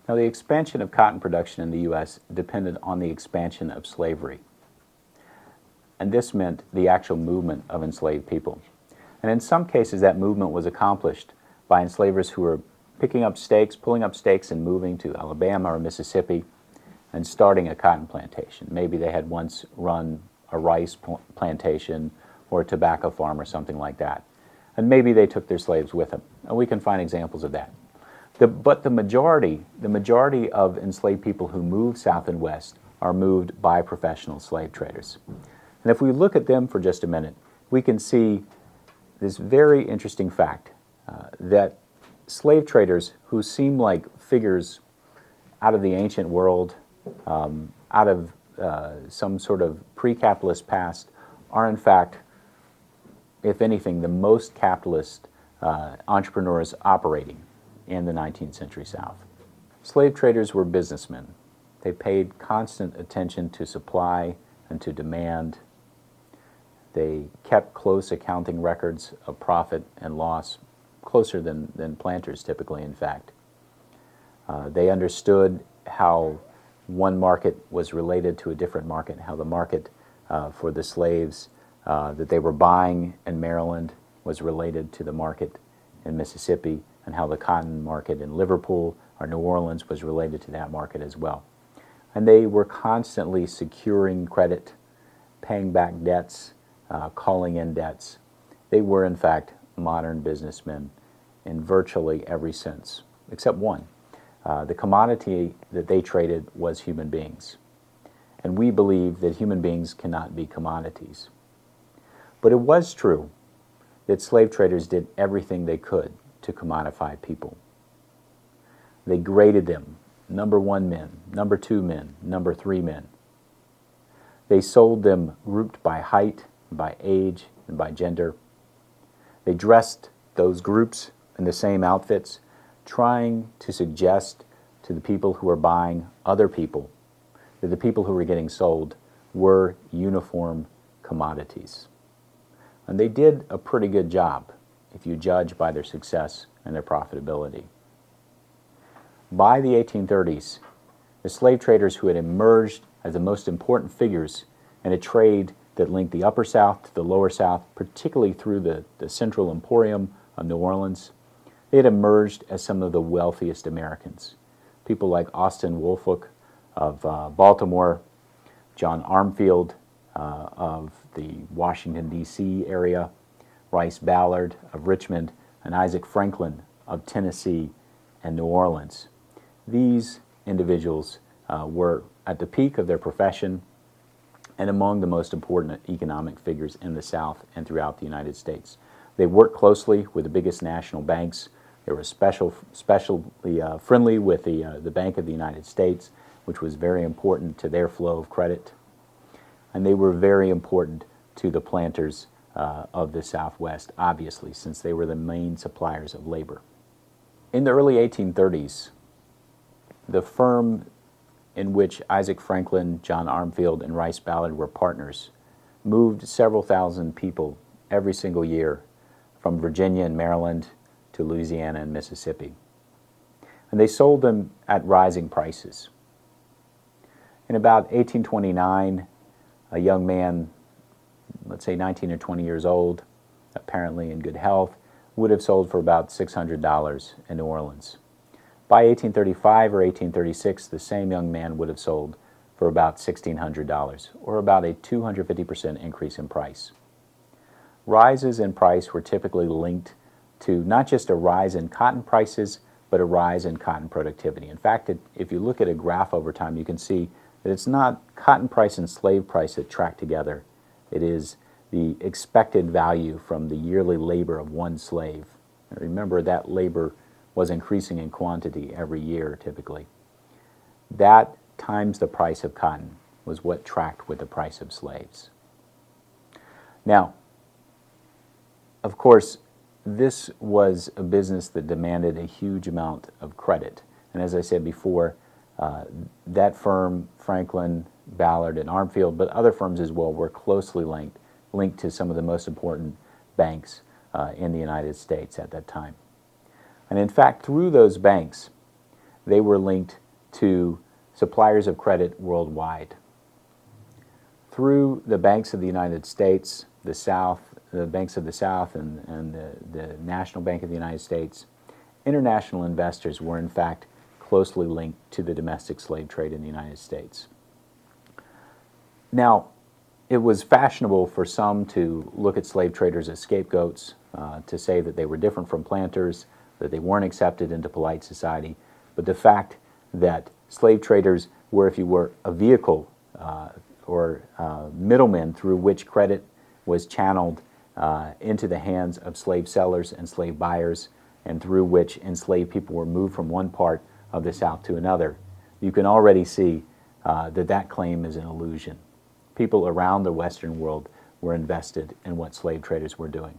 Now, the expansion of cotton production in the U.S. depended on the expansion of slavery. And this meant the actual movement of enslaved people. And in some cases, that movement was accomplished by enslavers who were pulling up stakes and moving to Alabama or Mississippi and starting a cotton plantation. Maybe they had once run a rice plantation or a tobacco farm or something like that. And maybe they took their slaves with them. And we can find examples of that. But the majority of enslaved people who move south and west are moved by professional slave traders. And if we look at them for just a minute, we can see this very interesting fact that slave traders who seem like figures out of the ancient world, out of some sort of pre-capitalist past, are in fact, if anything, the most capitalist entrepreneurs operating in the 19th century South. Slave traders were businessmen. They paid constant attention to supply and to demand. They kept close accounting records of profit and loss, closer than planters typically, in fact. They understood how one market was related to a different market, how the market for the slaves that they were buying in Maryland was related to the market in Mississippi, and how the cotton market in Liverpool or New Orleans was related to that market as well. And they were constantly securing credit, paying back debts, calling in debts. They were, in fact, modern businessmen in virtually every sense, except one. The commodity that they traded was human beings. And we believe that human beings cannot be commodities. But it was true that slave traders did everything they could to commodify people. They graded them, number 1 men, number 2 men, number 3 men. They sold them grouped by height, by age, and by gender. They dressed those groups in the same outfits, trying to suggest to the people who were buying other people that the people who were getting sold were uniform commodities. And they did a pretty good job if you judge by their success and their profitability. By the 1830s, the slave traders who had emerged as the most important figures in a trade that linked the Upper South to the Lower South, particularly through the Central Emporium of New Orleans, they had emerged as some of the wealthiest Americans. People like Austin Woolfolk of Baltimore, John Armfield of the Washington, D.C. area, Rice Ballard of Richmond, and Isaac Franklin of Tennessee and New Orleans. These individuals were at the peak of their profession and among the most important economic figures in the South and throughout the United States. They worked closely with the biggest national banks. They were especially friendly with the Bank of the United States, which was very important to their flow of credit. And they were very important to the planters of the Southwest, obviously, since they were the main suppliers of labor. In the early 1830s, the firm in which Isaac Franklin, John Armfield, and Rice Ballard were partners moved several thousand people every single year from Virginia and Maryland to Louisiana and Mississippi. And they sold them at rising prices. In about 1829, a young man, let's say 19 or 20 years old, apparently in good health, would have sold for about $600 in New Orleans. By 1835 or 1836, the same young man would have sold for about $1,600, or about a 250% increase in price. Rises in price were typically linked to not just a rise in cotton prices, but a rise in cotton productivity. In fact, if you look at a graph over time, you can see that it's not cotton price and slave price that track together. It is the expected value from the yearly labor of one slave. And remember, that labor was increasing in quantity every year, typically. That times the price of cotton was what tracked with the price of slaves. Now, of course, this was a business that demanded a huge amount of credit. And as I said before, that firm, Franklin, Ballard, and Armfield, but other firms as well, were closely linked to some of the most important banks in the United States at that time. And in fact, through those banks, they were linked to suppliers of credit worldwide. Through the banks of the United States, the banks of the South and the National Bank of the United States, international investors were in fact closely linked to the domestic slave trade in the United States. Now, it was fashionable for some to look at slave traders as scapegoats, to say that they were different from planters, that they weren't accepted into polite society. But the fact that slave traders were, if you were, a vehicle or middlemen through which credit was channeled into the hands of slave sellers and slave buyers, and through which enslaved people were moved from one part of the South to another, you can already see that claim is an illusion. People around the Western world were invested in what slave traders were doing.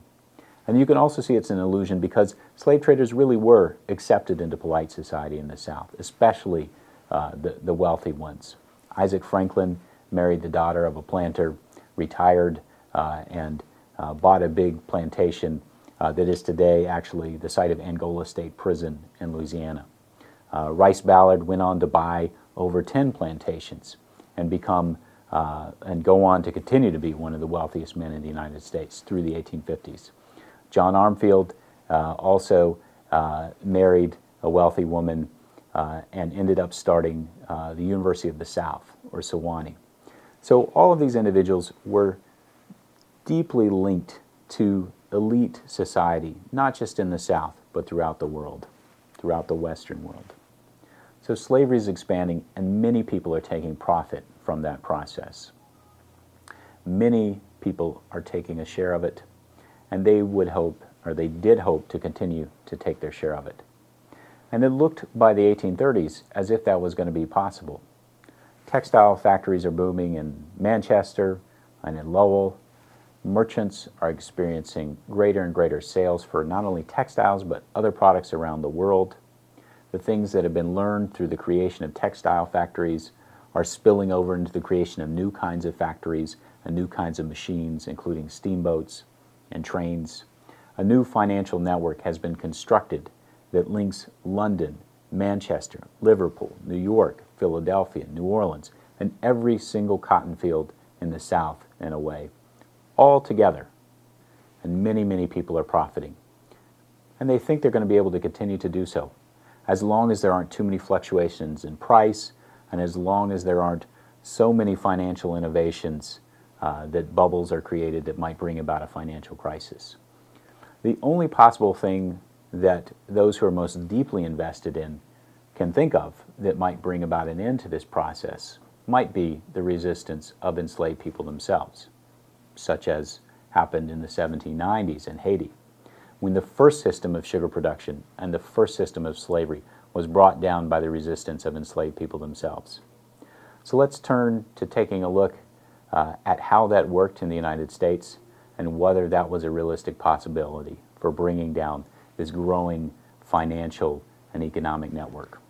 And you can also see it's an illusion because slave traders really were accepted into polite society in the South, especially the wealthy ones. Isaac Franklin married the daughter of a planter, retired, and bought a big plantation that is today actually the site of Angola State Prison in Louisiana. Rice Ballard went on to buy over 10 plantations and and go on to continue to be one of the wealthiest men in the United States through the 1850s. John Armfield also married a wealthy woman and ended up starting the University of the South, or Sewanee. So all of these individuals were deeply linked to elite society, not just in the South, but throughout the world, throughout the Western world. So slavery is expanding, and many people are taking profit from that process. Many people are taking a share of it, and they would hope, or they did hope, to continue to take their share of it. And it looked by the 1830s as if that was going to be possible. Textile factories are booming in Manchester and in Lowell. Merchants are experiencing greater and greater sales for not only textiles, but other products around the world. The things that have been learned through the creation of textile factories are spilling over into the creation of new kinds of factories and new kinds of machines, including steamboats and trains. A new financial network has been constructed that links London, Manchester, Liverpool, New York, Philadelphia, New Orleans, and every single cotton field in the South in a way, all together. And many, many people are profiting. And they think they're going to be able to continue to do so, as long as there aren't too many fluctuations in price, and as long as there aren't so many financial innovations that bubbles are created that might bring about a financial crisis. The only possible thing that those who are most deeply invested in can think of that might bring about an end to this process might be the resistance of enslaved people themselves, such as happened in the 1790s in Haiti, when the first system of sugar production and the first system of slavery was brought down by the resistance of enslaved people themselves. So let's turn to taking a look at how that worked in the United States and whether that was a realistic possibility for bringing down this growing financial and economic network.